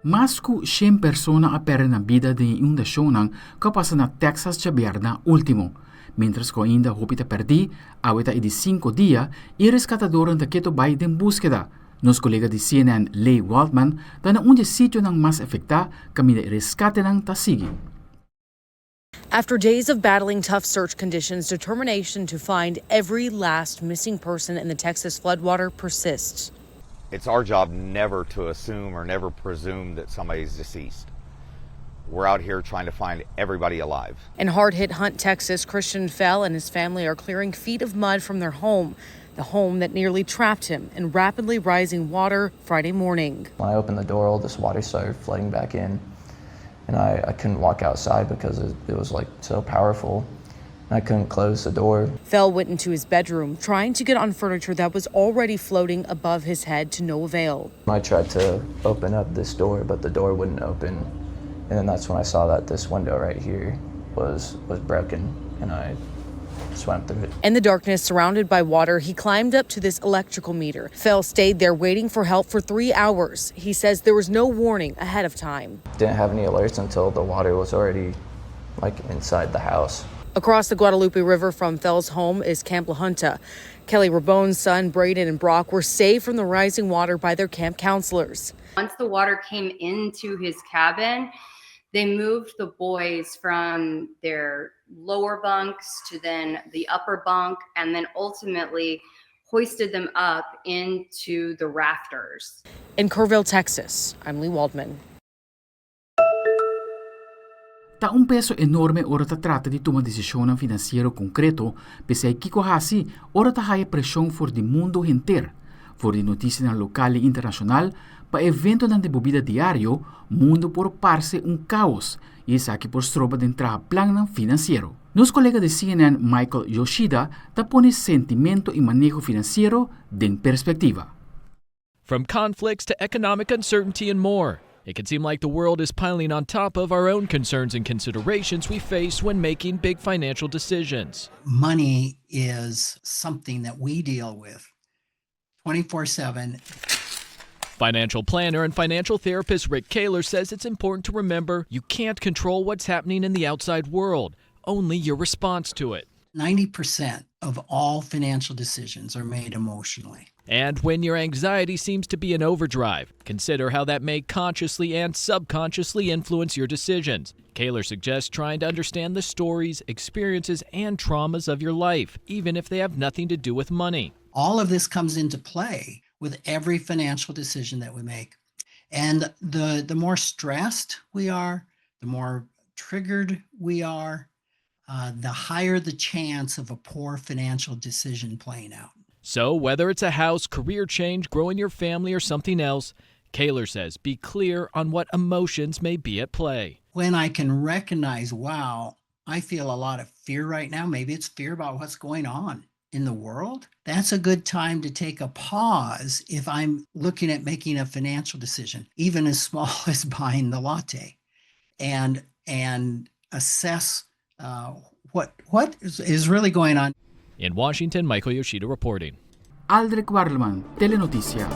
Mas ku 100 persona a perder na vida de inundación kapasa na Texas Chabierna último. Mientras que ainda hupita perdi, aweta e de 5 dias, e rescatadores da Keto Bay den búsqueda. Nos colega de CNN, Aldric Werleman, da na unde sitio nang mas afecta, kami de rescatistanan ta sigui. After days of battling tough search conditions, determination to find every last missing person in the Texas floodwater persists. It's our job never to assume or never presume that somebody's deceased. We're out here trying to find everybody alive. In hard-hit Hunt, Texas, Christian Fell and his family are clearing feet of mud from their home, the home that nearly trapped him in rapidly rising water Friday morning. When I opened the door, all this water started flooding back in, and I couldn't walk outside because it was like so powerful. I couldn't close the door. Fell went into his bedroom, trying to get on furniture that was already floating above his head to no avail. I tried to open up this door, but the door wouldn't open. And then that's when I saw that this window right here was broken, and I swam through it. In the darkness, surrounded by water, he climbed up to this electrical meter. Fell stayed there waiting for help for 3 hours. He says there was no warning ahead of time. Didn't have any alerts until the water was already like inside the house. Across the Guadalupe River from Fell's home is Camp La Junta. Kelly Rabone's son, Braden and Brock, were saved from the rising water by their camp counselors. Once the water came into his cabin, they moved the boys from their lower bunks to then the upper bunk, and then ultimately hoisted them up into the rafters. In Kerrville, Texas, I'm Lee Waldman. Ta un peso enorme ora ta trata di toma decisione financiero concreto, pese ai kiko hasi, ora ta haya pressão for di mundo inteiro. For di noticia na local e internacional, pa evento na bebida diário, mundo por parse caos, e esaki por stroba d'entrada plan financiero. Nos colega de CNN, Michael Yoshida, ta pone sentimento e manejo financiero den perspectiva. From conflicts to economic uncertainty and more, it can seem like the world is piling on top of our own concerns and considerations we face when making big financial decisions. Money is something that we deal with 24/7. Financial planner and financial therapist Rick Kaler says it's important to remember you can't control what's happening in the outside world, only your response to it. 90% of all financial decisions are made emotionally. And when your anxiety seems to be in overdrive, consider how that may consciously and subconsciously influence your decisions. Kaler suggests trying to understand the stories, experiences, and traumas of your life, even if they have nothing to do with money. All of this comes into play with every financial decision that we make. And the more stressed we are, the more triggered we are, the higher the chance of a poor financial decision playing out. So whether it's a house, career change, growing your family, or something else, Kaler says be clear on what emotions may be at play. When I can recognize, wow, I feel a lot of fear right now, maybe it's fear about what's going on in the world, that's a good time to take a pause if I'm looking at making a financial decision, even as small as buying the latte, and assess what is really going on. In Washington, Michael Yoshida reporting. Aldric Werleman, Telenoticia.